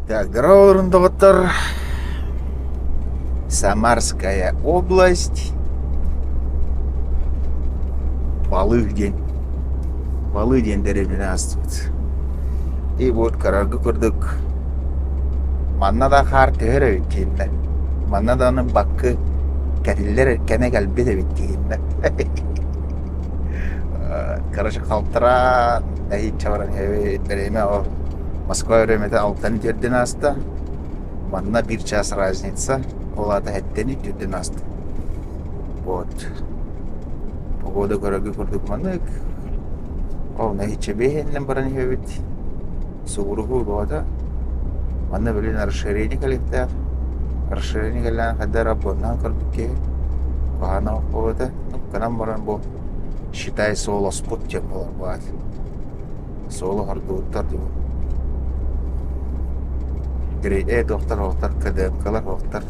Так, здорово, доктор. Самарская область. Балык день деревенствует. И вот караргы көрдік. Манна да хар төгөр өйткенді. Манна да оның баққы кәділер кәне кәлбе де өйткенді. Короче, қалттыра нәйт чабаран береме о Москва өреметі алтан жерден асты. Манна bir час разница. Олады әттені жерден асты. Вот. Погода көрігі көрдік манық. Ол нәйт чебейхеннен баран өйт. Суғырығы болады. Манна білін расширение кәліктер. Расширение кәлін қадар абоннан көрдікке. Қағана оқуыды. Канам баран бұл. Считай, соло спот тем болар болады. Соло хардуыттар дейбі. Грейде доктор оқтар, КДМКлар оқтар.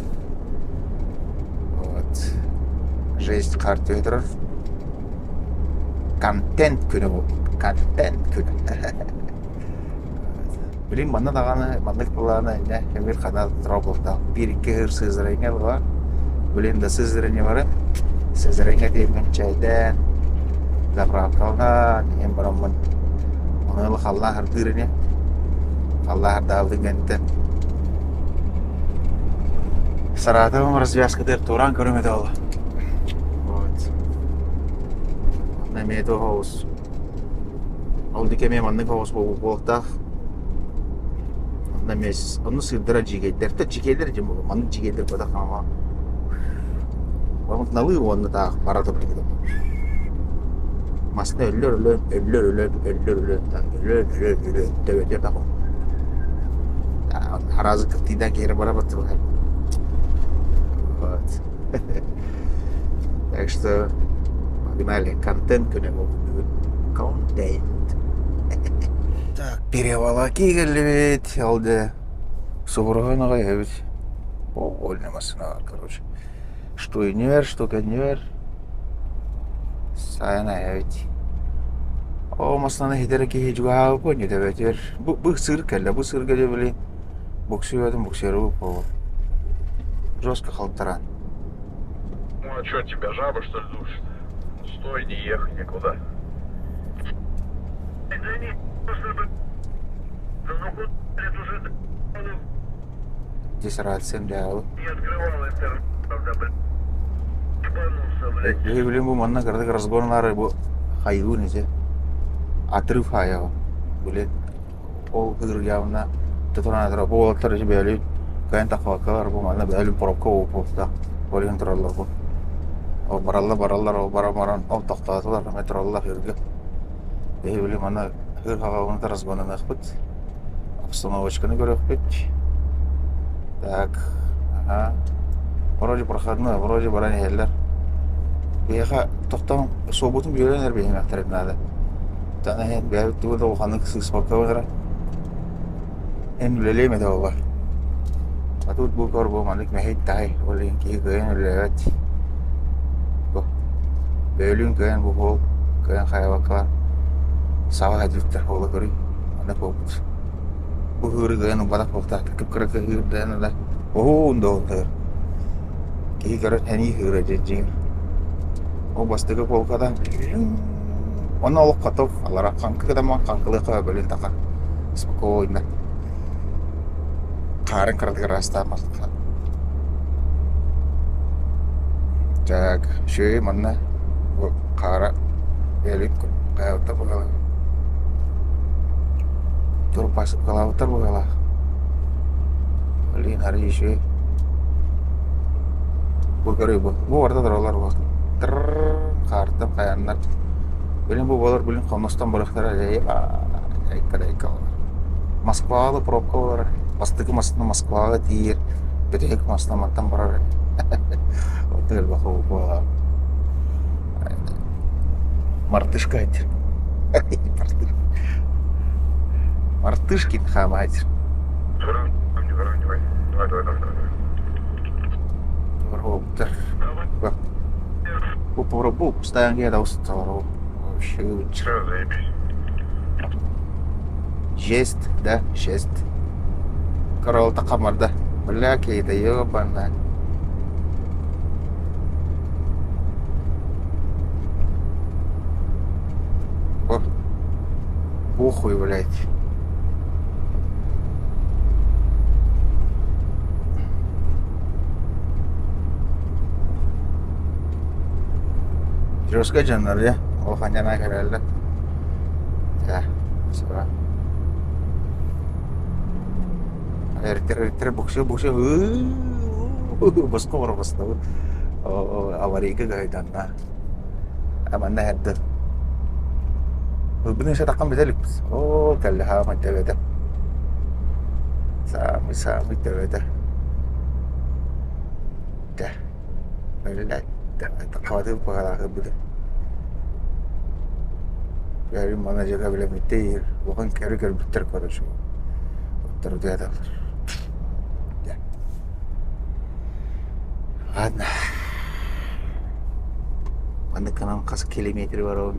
Вот. Жесть қарты өйдірір. Контент күні бұл. Контент күні. Білін, манна дағаны, маннық бұлағына әмір қана тұра болда. Bir-iki hır sızırenge var. Білін, да sızırenge var. Sızırenge деймін чайдан. Заправкалға, ең бұрамын. Онылы қалла хардырыне. Қалла хардалдың әнттен. Саратовым развязкадыр туран көрімеді олы. Вот. Мәмеді оғыз. Ол декеме манның оғыз болуқтақ. Оны сырдыра жигейдер. Жигейдер жем болу. Манның жигейдер бұдақ ама. Бамық налы оны тағы баратып дегенде. Масына өллөр төбетер тақым. Харазы кіптейден кері бара баттыр бұқай. Вот. Так что, демәлі, контент күні болды бүгін. Контент. Так, перевалаки келі бет, алды. Суғырған ағай әбет. Больно масына бар, короче. Что инвер, что кәнвер. Сайына әбет. О, масына хедері кейі жүгі ағы көне дәбетер. Бұл сыр кәлі, бұл сыр кәлі білі. Боксиювадым, боксияру бұл. Жестко халтаран. Ну а что, тебя жаба что ли душит? Стой, не ехай никуда. Извини, нужно бы... уже... Здесь рациям дәуі. Не открывал интернет, правда, блядь. Ебанулся, блядь. Я білем бұл манна кірдік разгонлары бұл хайгу несе. Атрыв хайығы. Білен, ол күйір явына тұтыран атыра. Бұл олаттар жібе әлі кайын тақвақалар бұл манна әлі пробка оғып болса. Олеген тұралар бұл. Ол баралар, ол барамаран, ол тоқтатылар, метроллар үргі. Я білем манна күйір қағауыны разгонын ақпыт. Обстановочканы көріп бет. Так, ага. Вроде проходной, вроде баран елдер. Бейха тоқтам собутын бүйелен әрбейін әқтіріп нады. Тана хен бәйбіт туғыда оғанның кісі спаққа өңірі. Ен үлелеймеді оға. Атуыт бұл көр бұл мандық мәхейт тағай. Олеген кейі көйен үлелейбет. Бөйлін көйен бұл қол, көйен қайабаққалар. Сава әділіктер қолы көрей. Анда көпіт. Бұл ғыры көйен ұбадақ болтақты. Күп-күрі ғырден ұлар. Оғуын да олғыр. Кейі көрет әні ғыры жеджең. О бастығы қолқадан. Оны олық қатып, алара қанқы қадама қанқылы қаба бөлін тақар. Спокойно. Қарын қырдығы раста мақтыға. Так, шөй мұнна қара бөлін қайауттар бұғала. Тұрып басып қалауыттар бұғала. Олейін әрі шөй. Бұл көрей бұл. Бұл орда тұралар бұл. Қартып қаянлар. Білін бұл болар, білін қоныстан бұрықтар әлейіп. Әйкада олар. Москвалы пробка олар. Бастығы масына Москваға дейір. Бөтек масына маттан барар. Отығыр бақы олар. Мартышка айтыр. Мартышкин хам айтыр. Выравнивай. Давай. Бұқтар. Бұл постоянно где даусы талар. Вообще Все, заебись. Жест, да, жест. Karolta kamarda. Bella kayda yobanna. Oh, похуй, блядь. Josga canlar ya. Oh, hanya naik herhalde. Ya, sonra. Eritir bukşu. Baskı var basta. O avariga gaydanna. Amanna hadda. Rubina siya takam bidalik. Oh, kalaha magdaweda. Sami daweda. Dah. Öyle takavadı bu kadar bile. Yani manager bile bitti. Bakın kere bitter karışıyor. Bitter diye de. Ya. Ладно. Bende kanan kas kilometre var o.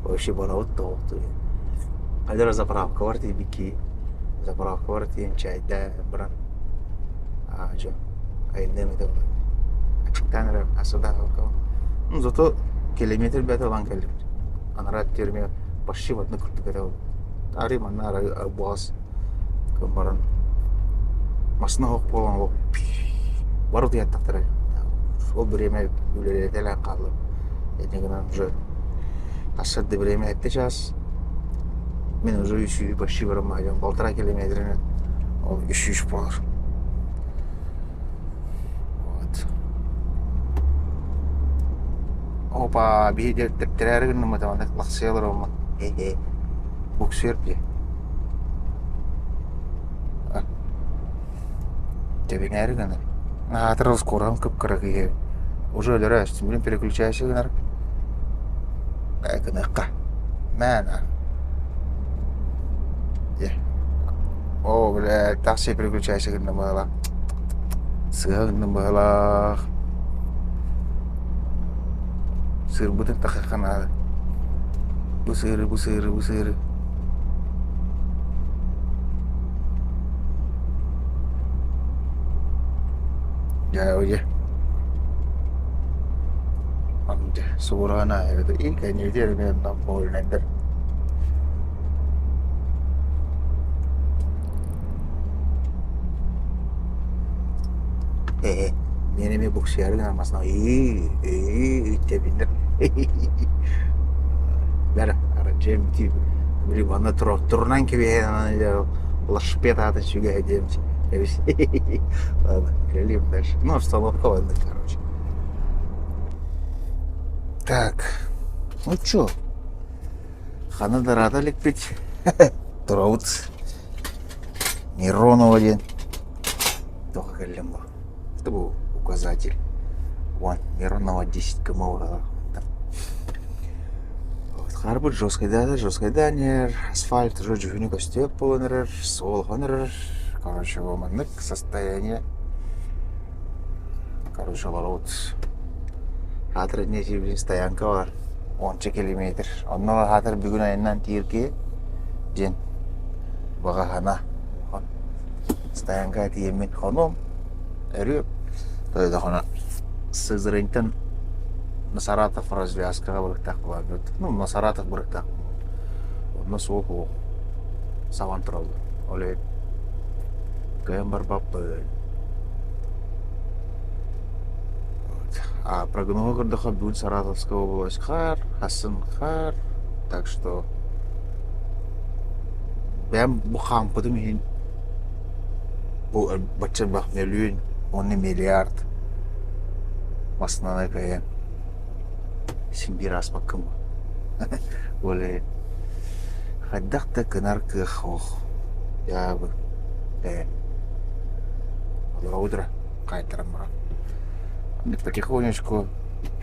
Вообще бара отто. Когда заправка в арте бики. Заправка в арте чайда бран. Ажо. Айнем это. Tanrı aslında o. Zato kilometre bete olan geldi. Anarat terime başı vatna kurtu kada. Tari manna boğaz. Kamaran. Masna hok polan o. Baru diye taktara. O birime böyle tela kaldı. Yani kadar уже aslında birime etti şans. Ben уже işi başı varım ayağım. 1,5 kilometre. O işi var. Опа, биде тептерерин нема таманда лаксыялар олма. Буксер бе. Тебенер гана. Атыр скорам кыпкырыгы. Уже лерас, блин, переключайся гана. Кайкыныкка. Мана. О, бля, такси переключайся гана мала. Сыгын мала. Sır bu tak kana. Bu sır. Ya oye. Amca sorana evde ilk en iyi yerinden bol nedir? Yeni bir boksiyeri gelmezsen iyi tebindir. Ver aracım tip biri bana turnan gibi ya лошпет это juga aja sih. Ладно, греем дальше. Ну, в столовку ладно, короче. Так, ну чё? Хана рада лепить. Троут. Миронов один. Только галимба. Это был указатель. Вон, Миронова 10 км. Харбур жесткайданер, асфальт уже жүгіні көстеп болынырыр, сол ғанырыр. Короче, оманлык состояние. Короче, ларот. Хатыр не жібін стоянка бар. 10 километр. Оннова хатыр бүгін айынан тиірке. Жен. Баға хана. Стоянка тиеммен хоном. Әрі. Тойда хана. Сызырынтын. На Саратов развязка бұрықтақ болады. Ну, на Саратов бұрықтақ. Онна соқ оқ. Саван тұралды. Олай. Көйін бар баппы. А прогнозы көрдіға бүгін Саратовская область қар, Хасын қар. Так что... Ben bu kampıdı mühün. Bu bacın bak milyon, 10 milyar. Masnana kaya. Şimdi biraz bakım. Böyle haddakta kınar kıh oh. Ya bu. Olur udra. Kaytaram bana. Ник потихонечку.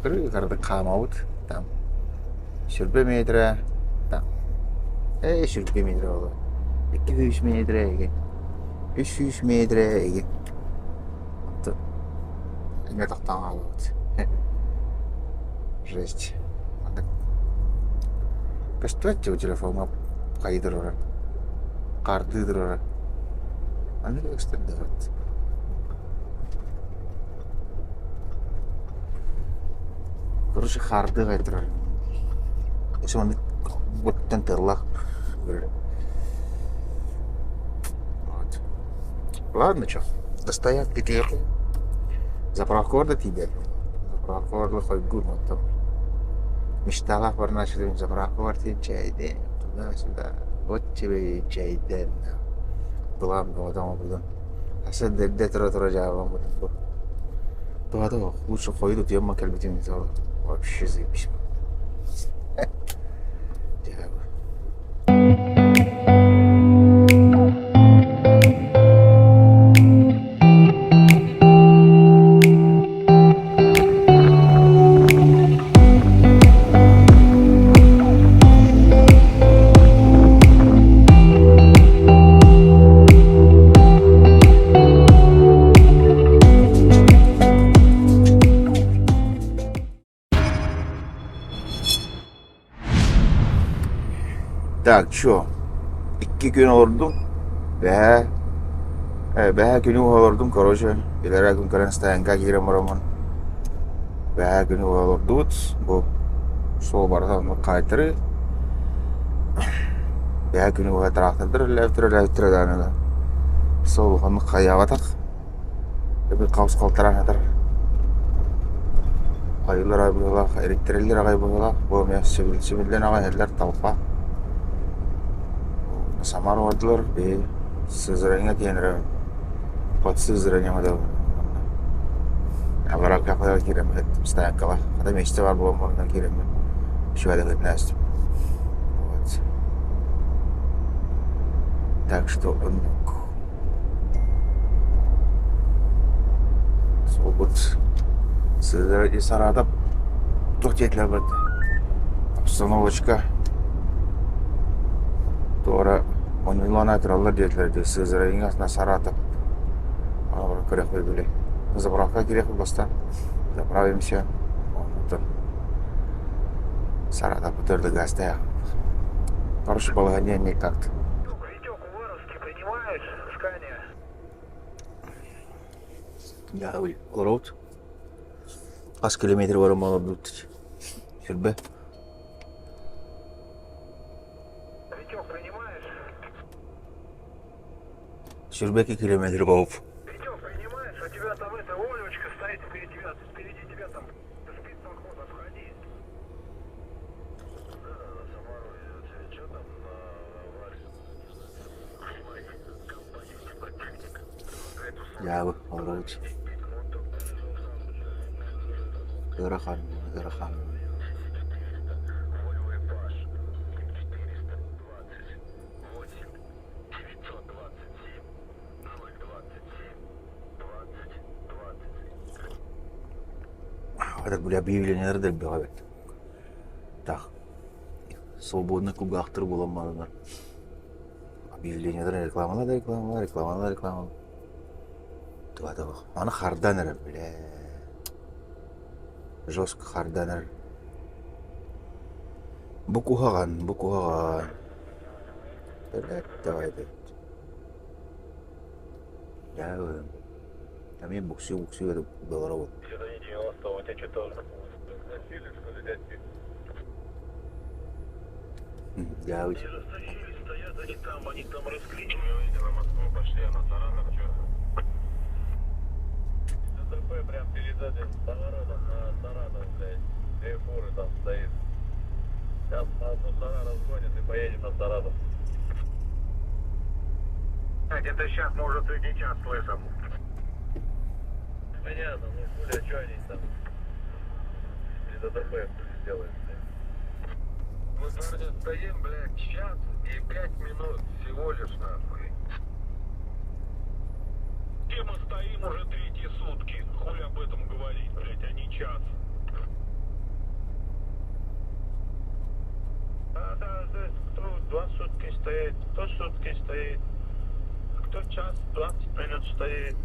Когда камаут. Там. Şurbe metre. Там. Şurbe metre olur. 200 metre egen. 300 metre egen. Не тахтан алып. Жесть. Кастуатте у телефона кайдырыр. Кардыдырыр. Они как стандартно. Короче, харды кайтырар. Если он вот тентерлах. Вот. Ладно, что, достоят пикеты. Заправку орда тебе. Заправку орда хоть гурмат там. Мечталах бар начали заправку орда чайден. Туда-сюда. Вот тебе и чайден. Былам вот будан. Аса дедде тура жабам будан. То лучше ходит тема кальбитин зал. Вообще заебись. Так, чё? 2 gün oldu. Бәһә günü olurdum, короче. Илера gün Кыргызстанга кирем барамын. Бәһә günü olurdu. Бу сол бардан кайтыры. Бәһә günü ва трактор ләвтер даны. Сол ганы каябатак. Бу каус калтыранадыр. Кайылар айбыла, электриллер айбыла. Бу мәсәбилдән агайлар талпа. Самар вардылар, сызыраңа тенірі, под сызыраңа мадау. Абарак капаға керем, стоянкаға. Қада мешті бар болам, орнынан керем. Шуәді көтін әстім. Вот. Так что он... Сол бұд сызыры сарадап, тоқтетілер бұд. Обстановочка. Тора онлайн атыралар детлерді сызырайын асына саратып ағыр көрек бой білей. Заправка керек бастан. Заправимся. Саратып бұтырды газда. Короче, балғания не как-то. Витек, Уваровский принимаешь? Скания. Я оларауд. Аз километр барым ала бұлт. Жүрбе. Шурбеки километр бауп. Витек, принимаешь? У тебя там эта Олечка стоит впереди тебя там спит подход, отходи. Да, на Самару идет. Что там на Варе? Я бы, оларауд. Гырахан. Это были объявления РДБ. Так. Свободный кугахтыр буламадылар. Объявлениялар реклама. Туада. Аны харданыр, бля. Жестко харданыр. Букугаган. Блядь, давай. Я мен буксю это было работа. Что-то не 90, у тебя что-то носили, что ли, дядьки? Я Они растащили, стоят, они там расклеили, на Москву пошли, а на Саратов что? ДТП прям перед этим поворотом на Саратов, блядь, 2 фуры там стоит. Сейчас на одну Саратов сгонит и поедем на Саратов. Где-то сейчас, может, и сейчас слышим. Понятно, ну хуля, что они там из ДТП сделают, блядь. Мы, парни, стоим, блядь, час и 5 минут всего лишь, нахуй. Где мы стоим уже 3-й сутки? Хуй об этом говорить, блядь, а не час. Да, кто 2 сутки стоит, кто сутки стоит, кто час 20 минут стоит.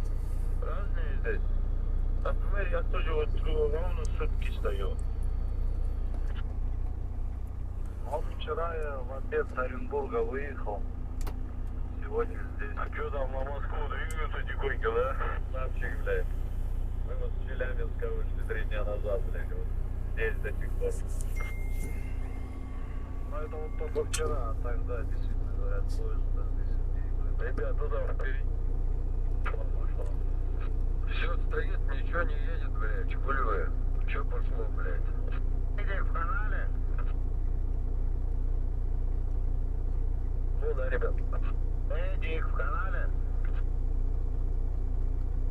Разные здесь. Например, я тоже вот ровно сутки стою. Вот вчера я в обед с Оренбурга выехал. сегодня здесь. А что там на Москву двигаются тихонько, да? Напчик, блядь. Мы вот с Челябинска вышли 3 дня назад, блядь, вот здесь до сих пор. Ну это вот только вчера, а тогда действительно говорят, поезд здесь. Ребят, туда впереди. Все стоит, ничего не едет, блядь, чепулевые. Че пошло, блядь? Иди в канале. Ну да, ребят. Иди в канале.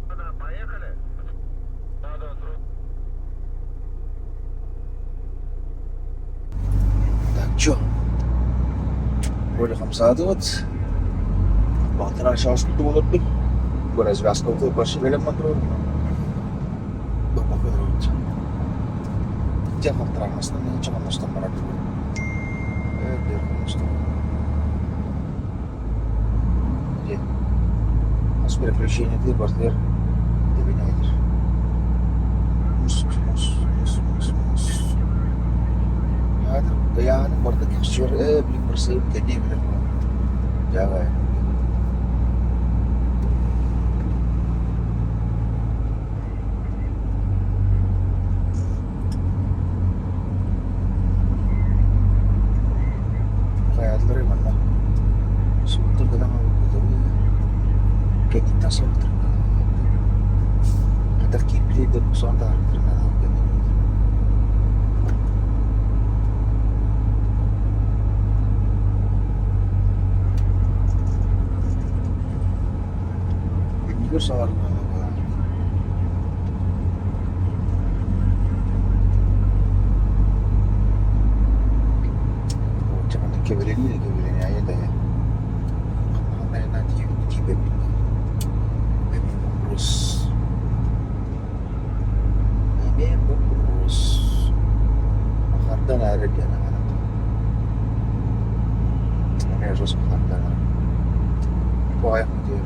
Куда, поехали? Надо труд. Так, чё? Вроде 5 saat вот. Baktın aşağı çıktı olurduk. Biraz gaz kaldı, başı böyle motor. Bak kadar oldu. Cevap travmasından ne çıkamazdan bırak. Evet, bir konuştum. Где? У нас переключение ты бортер. Ты виняешь. Мус. Yani burada geçiyor. Bir fırsat dediğim gibi. Java. Hayatları mana. Sebetulnya kita mau betul. Kayak kita sebetulnya. Ada kibli dan sonda karena bir saat cuman keberanian aja dah ya. Mana nanti tiba terus ini terus makardan ada di anak-anak. Ini harus makardan. Wah, dia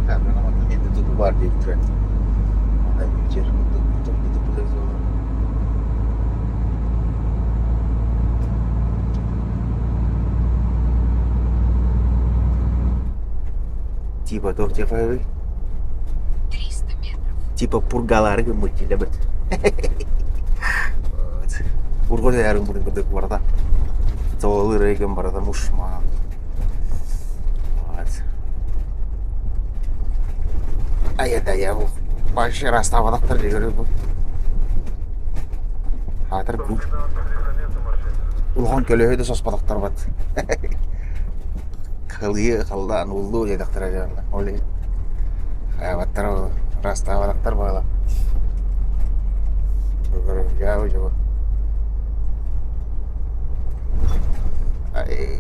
karena namanya itu keluar di tren mana mikir untuk betul типа тортифай 300 метров. типа пургалары мыти да бит пургода ярым бүгүн кырдык барда тоолы рейген барда мушма Ayada ya bu. Başı rastavadaktır diyor bu. Hatır bu. Ulğan kölöhü de sospadaktar bat. Kılıyı kıldan uldu yedaktar ajanla. Öyle. Hayavattır o rastavadaktır bağla. Böyle ya bu. Ay.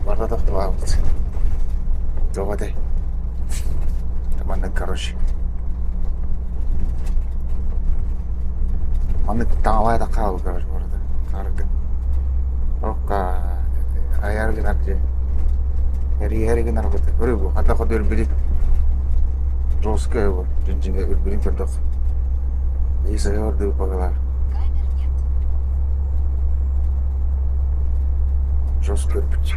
Barda da var. Coba deh. Teman короче. Mana tawa tak kau короче burada. Kardı. Oka ayar ginar je. Hari ginar betul. Baru bu. Hatta kau dur beli. Roska bu. Jinjinga beli terdak. Ini saya order pagala. Камер нет. Roska bici.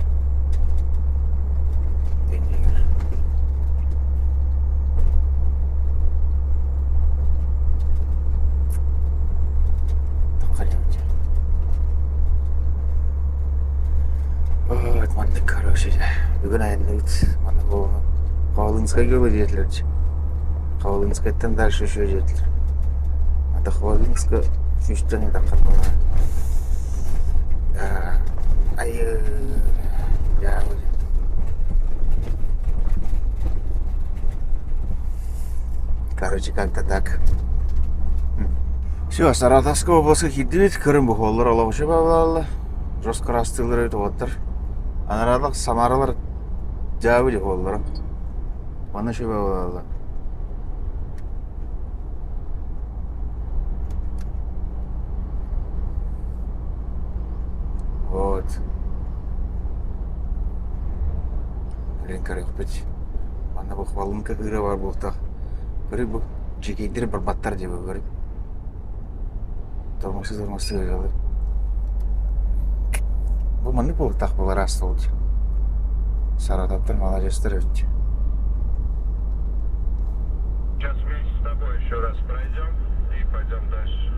Манны короче бүгүн айныбыт мана бул Ховалынская көбө жетилерчи. Ховалынскайдан дальше еще жетилер. Анда Ховалынска үчтөн да катмана. Ай я короче как-то так. Все, Саратовская областка хиддибит Крым бухоллар олагычы бабалалла. Жоспар астылар өтүп отур. Анаралык Самаралар жабы деп болдыр. Мана шу бабалалла. Вот. Блин, карек бит. Мана бу хвалынка кыра бар болта. Көрүп бу жекейдер бір баттар деп көрүп. Тормысы жалды. Бұл маңны болды тақ болар асты болды. Саратовтан молодежьтер өтті. Сейчас вместе с тобой еще раз пройдем и пойдем дальше.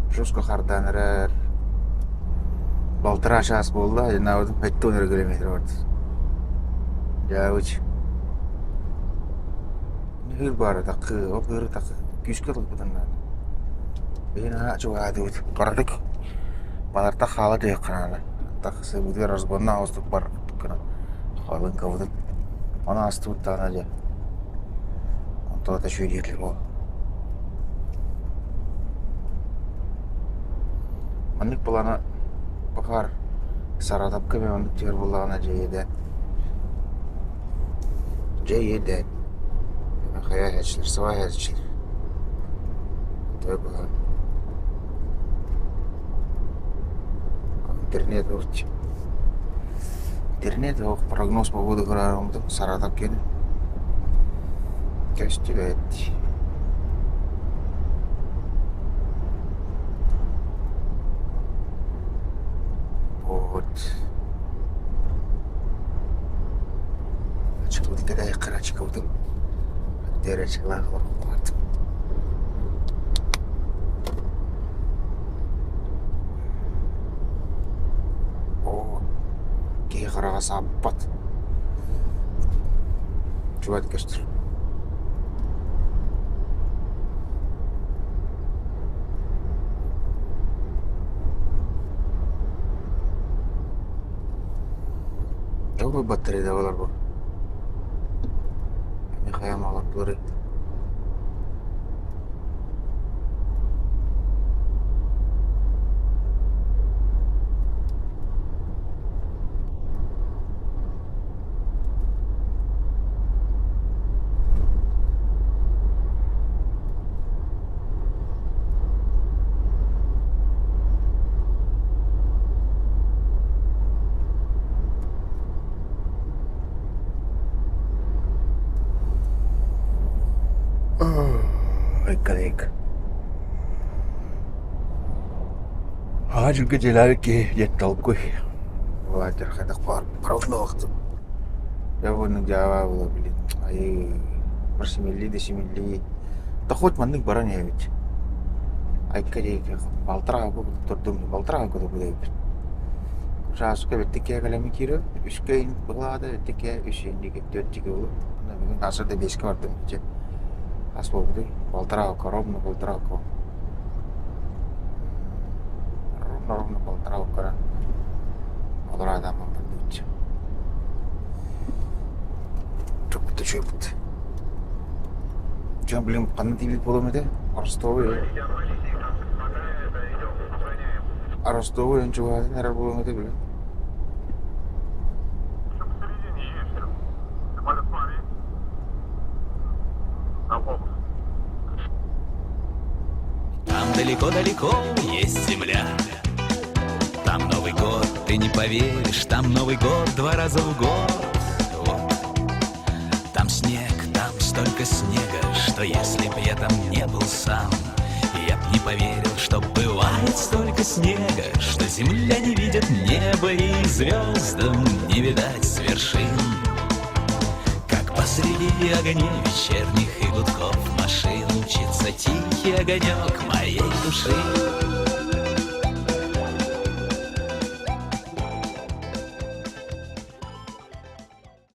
Жосқа қарданырар. Балтыра шас болды, жаңағыдың 5 километр барды. Жауыч. Hır bari takı, o hırı takı. 200 kilo budan lan. Beni çok adi ut. Bardık. Balar tak halı diye kanala. Tak sebutnya razgonna austuk bar kana. Halın kavudun. Ona astı ut tane aja. Onto da şöyle diyelim o. Mannik bulana bakar. Saratap keme mannik diyor bulana ceyden. Ceyden. Hayalçiler, sıvayalçiler. Tabii. Интернет өрт. Интернет о прогноз погоды қарағымды Саратов кені. Көстібет. Вот. Açık oldu, kadar yakın açık oldu. Dereceler vardı. O, ki karağa sabbat. Çuvat göster. Çok batarya var bu. Kayak malakları. Baik. आज उनके जिला के ये टॉप को wajar kata parau waktu. Ya pun Jawa udah beli, ayo persimili desimili. Takut manding barang ya gitu. Ayo kayak baltra aku terdum baltra aku tuh boleh. Saya suka betik ya kalau mikir, uskain berlada betik ya usin dikit tiga ulu. Nah mungkin asal deh base card tuh aja. Asal betul baltra aku rom no baltra aku. Rom no baltra aku kan. Baltra ada apa berduit. Cepet. Jangan beli panen TV belum itu? Аростовый он чего, наверное, было это было. Там далеко-далеко есть земля. Там Новый год, ты не поверишь, там Новый год 2 раза в год. Вот. Там снег, там столько снега, что если б я там не был сам, я б не поверил, что бывает столько снега, что земля не видит неба и звездам не видать с вершин. Как посреди огней вечерних и гудков машин мчится тихий огонек моей души.